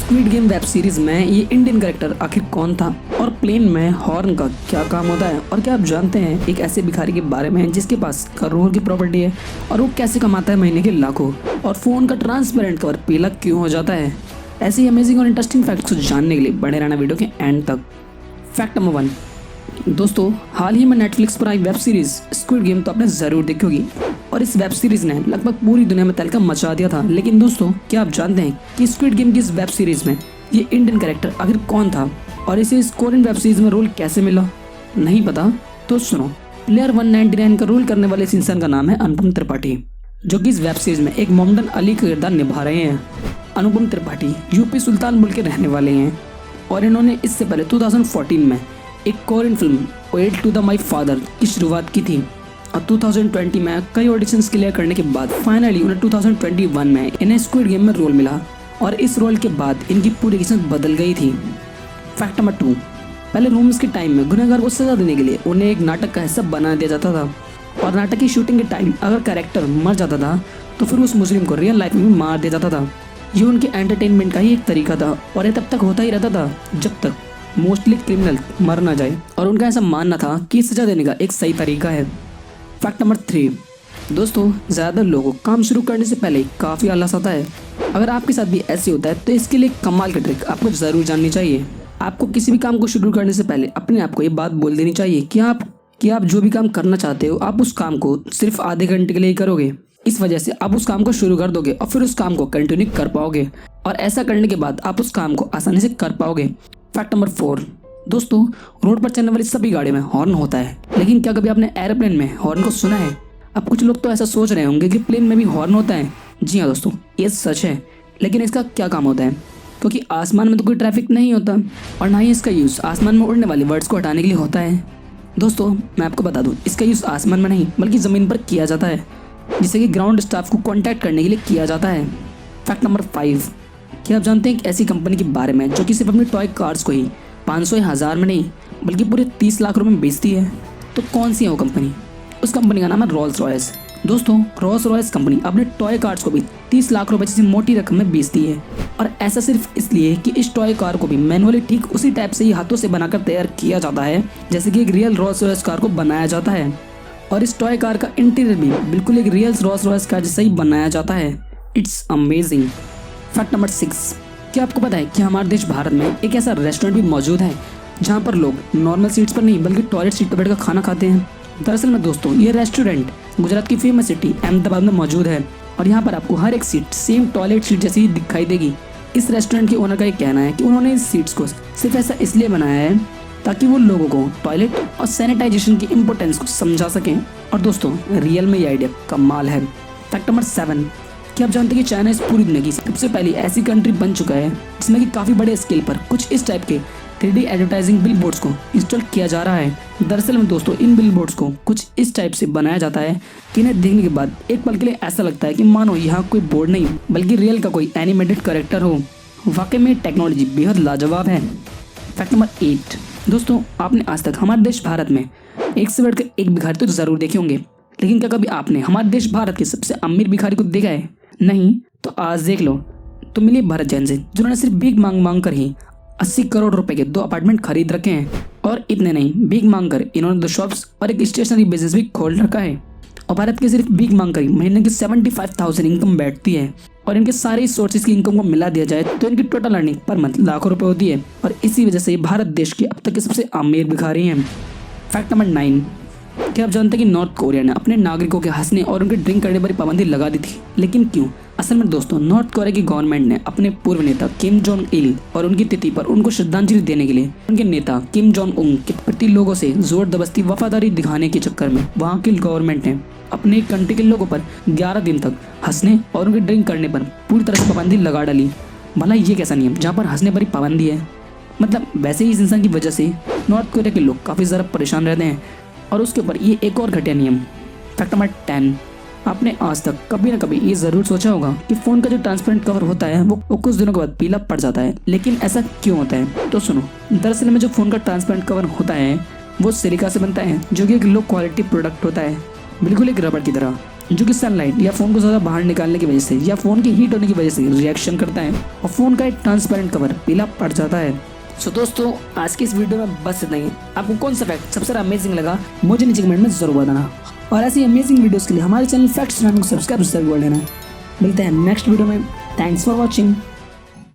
Squid game web series में ये Indian character आखिर कौन था और प्लेन में हॉर्न का क्या काम होता है, और क्या आप जानते हैं एक ऐसे भिखारी के बारे में जिसके पास करोड़ों की प्रॉपर्टी है और वो कैसे कमाता है महीने के लाखों, और फोन का ट्रांसपेरेंट कवर पीला क्यों हो जाता है। ऐसे ही अमेजिंग और इंटरेस्टिंग फैक्ट्स को जानने के लिए बने रहना वीडियो के एंड तक। फैक्ट नंबर 1, दोस्तों हाल ही में नेटफ्लिक्स पर आई वेब सीरीज स्क्विड गेम तो आपने जरूर देखी होगी, और इस वेब सीरीज ने लगभग पूरी दुनिया में तहलका मचा दिया था। लेकिन दोस्तों क्या आप जानते हैं कि स्क्विड गेम की इस वेब सीरीज में ये इंडियन कैरेक्टर आखिर कौन था और इसे इस कोरियन वेब सीरीज में रोल कैसे मिला? नहीं पता तो सुनो। प्लेयर 199 का रोल करने वाले इस इंसान का नाम है अनुपम त्रिपाठी, जो कि इस वेब सीरीज में एक मोमडन अली का किरदार निभा रहे हैं। अनुपम त्रिपाठी यूपी सुल्तानपुर के रहने वाले हैं और इन्होंने इससे पहले 2014 में एक Korean film ode to the my father की शुरुआत की थी, और 2020 में कई ऑडिशंस क्लियर करने के बाद फाइनली उन्हें 2021 में इन्हें स्क्विड गेम में रोल मिला, और इस रोल के बाद इनकी पूरी किस्मत बदल गई थी। फैक्ट नंबर 2, पहले रूम्स के टाइम में गुनहगार को सजा देने के लिए उन्हें एक नाटक का हिस्सा बना दिया जाता था, और नाटक की शूटिंग के टाइम अगर कैरेक्टर मर जाता था तो फिर उस मुजरिम को रियल लाइफ में भी मार दिया जाता था। ये उनके एंटरटेनमेंट का ही एक तरीका था, और ये तब तक होता ही रहता था जब तक मोस्टली क्रिमिनल मर ना जाए, और उनका ऐसा मानना था कि सजा देने का एक सही तरीका है। फैक्ट नंबर 3, दोस्तों ज़्यादा लोगों को काम शुरू करने से पहले काफ़ी आलस आता है। अगर आपके साथ भी ऐसे होता है तो इसके लिए कमाल की ट्रिक आपको ज़रूर जाननी चाहिए। आपको किसी भी काम को शुरू करने से पहले अपने आप को ये बात बोल देनी चाहिए कि आप जो भी काम करना चाहते हो आप उस काम को सिर्फ आधे घंटे के लिए ही करोगे। इस वजह से आप उस काम को शुरू कर दोगे और फिर उस काम को कंटिन्यू कर पाओगे, और ऐसा करने के बाद आप उस काम को आसानी से कर पाओगे। फैक्ट नंबर 4, दोस्तों रोड पर चलने वाली सभी गाड़ियों में हॉर्न होता है, लेकिन क्या कभी आपने एरोप्लेन में हॉर्न को सुना है? अब कुछ लोग तो ऐसा सोच रहे होंगे कि प्लेन में भी हॉर्न होता है। जी हाँ दोस्तों, ये सच है, लेकिन इसका क्या काम होता है? क्योंकि आसमान में तो कोई ट्रैफिक नहीं होता, और ना ही इसका यूज़ आसमान में उड़ने वाले बर्ड्स को हटाने के लिए होता है। दोस्तों मैं आपको बता दूँ, इसका यूज़ आसमान में नहीं बल्कि ज़मीन पर किया जाता है, जिससे कि ग्राउंड स्टाफ को कॉन्टैक्ट करने के लिए किया जाता है। फैक्ट नंबर 5, क्या आप जानते हैं एक ऐसी कंपनी के बारे में जो कि सिर्फ अपनी टॉय कार्स को ही 500 या 1000 में नहीं बल्कि पूरे 30 लाख रुपए में बेचती है? तो कौन सी है वो कंपनी? उस कंपनी का नाम है रोल्स रॉयस। दोस्तों रोल्स रॉयस कंपनी अपने टॉय कार्स को भी 30 लाख रुपए जैसी मोटी रकम में बेचती है, और ऐसा सिर्फ इसलिए कि इस टॉय कार को भी मैनुअली ठीक उसी टाइप से ही हाथों से बनाकर तैयार किया जाता है जैसे कि एक रियल रोल्स रॉयस कार को बनाया जाता है, और इस टॉय कार का इंटीरियर भी बिल्कुल एक रियल रोल्स रॉयस कार जैसा ही बनाया जाता है। It's amazing. फैक्ट नंबर 6, क्या आपको पता है कि हमारे देश भारत में एक ऐसा रेस्टोरेंट भी मौजूद है जहाँ पर लोग नॉर्मल सीट्स पर नहीं बल्कि टॉयलेट सीट पर बैठकर खाना खाते हैं? दरअसल में दोस्तों ये रेस्टोरेंट गुजरात की फेमस सिटी अहमदाबाद में मौजूद है, और यहाँ पर आपको हर एक सीट सेम टॉयलेट सीट जैसी ही दिखाई देगी। इस रेस्टोरेंट के ओनर का ये कहना है कि उन्होंने इस सीट्स को सिर्फ ऐसा इसलिए बनाया है ताकि वो लोगों को टॉयलेट और सैनिटाइजेशन की इम्पोर्टेंस को समझा सकें, और दोस्तों रियल में ये आइडिया कमाल है। फैक्ट नंबर 7, क्या आप जानते हैं कि चाइना इस पूरी दुनिया की सबसे पहली ऐसी कंट्री बन चुका है जिसमें कि काफ़ी बड़े स्केल पर कुछ इस टाइप के 3D एडवर्टाइजिंग बिलबोर्ड्स को इंस्टॉल किया जा रहा है। दरअसल में दोस्तों इन बिलबोर्ड्स को कुछ इस टाइप से बनाया जाता है कि इन्हें देखने के बाद एक पल के लिए ऐसा लगता है कि मानो यहाँ कोई बोर्ड नहीं बल्कि रियल का कोई एनिमेटेड कैरेक्टर हो। वाकई में टेक्नोलॉजी बेहद लाजवाब है। फैक्ट नंबर 8, दोस्तों आपने आज तक हमारे देश भारत में एक से बढ़कर एक भिखारी तो जरूर देखे होंगे, लेकिन क्या कभी आपने हमारे देश भारत के सबसे अमीर भिखारी को देखा है? नहीं तो आज देख लो। तो मिलिए भरत जैन से, जिन्होंने सिर्फ भीख मांग कर ही 80 करोड़ रुपए के 2 अपार्टमेंट खरीद रखे हैं, और इतने नहीं, भीख मांग कर इन्होंने 2 शॉप्स और एक स्टेशनरी बिजनेस भी खोल रखा है, और भारत के सिर्फ भीख मांग कर ही महीने की 75,000 इनकम बैठती है, और इनके सारे सोर्सेज की इनकम को मिला दिया जाए तो इनकी टोटल अर्निंग पर मंथ लाखों रुपए होती है, और इसी वजह से भारत देश के अब तक के सबसे अमीर भिखारी हैं। फैक्ट नंबर 9, क्या आप जानते हैं कि नॉर्थ कोरिया ने अपने नागरिकों के हंसने और उनके ड्रिंक करने पर पाबंदी लगा दी थी? लेकिन क्यों? असल में दोस्तों नॉर्थ कोरिया की गवर्नमेंट ने अपने पूर्व नेता किम जोंग इल और उनकी तिथि पर उनको श्रद्धांजलि देने के लिए उनके नेता किम जोंग उंग के प्रति लोगों से जोर जबरदस्ती वफादारी दिखाने के चक्कर में वहाँ की गवर्नमेंट ने अपने कंट्री के लोगों पर 11 दिन तक हंसने और उनके ड्रिंक करने पर पूरी तरह से पाबंदी लगा डाली। भला ये कैसा नियम जहाँ पर हंसने पर ही पाबंदी है? मतलब वैसे ही इस इंसान की वजह से नॉर्थ कोरिया के लोग काफ़ी ज़्यादा परेशान रहते हैं, और उसके ऊपर ये एक और घटिया नियम। फैक्ट नंबर 10, आपने आज तक कभी ना कभी ये ज़रूर सोचा होगा कि फ़ोन का जो ट्रांसपेरेंट कवर होता है वो कुछ दिनों के बाद पीला पड़ जाता है, लेकिन ऐसा क्यों होता है? तो सुनो, दरअसल में जो फ़ोन का ट्रांसपेरेंट कवर होता है वो सिलिका से बनता है, जो कि एक लो क्वालिटी प्रोडक्ट होता है, बिल्कुल एक रबड़ की तरह। जो कि सनलाइट या फोन को ज़्यादा बाहर निकालने की वजह से या फोन की हीट होने की वजह से रिएक्शन करता है और फोन का एक ट्रांसपेरेंट कवर पीला पड़ जाता है। सो दोस्तों, आज की इस वीडियो में बस इतना ही। आपको कौन सा फैक्ट सबसे ज़्यादा अमेजिंग लगा मुझे नीचे कमेंट में जरूर बताना, और ऐसी अमेजिंग वीडियोस के लिए हमारे चैनल फैक्ट्स चैनल को सब्सक्राइब कर लेना। मिलते हैं नेक्स्ट वीडियो में। Thanks for watching.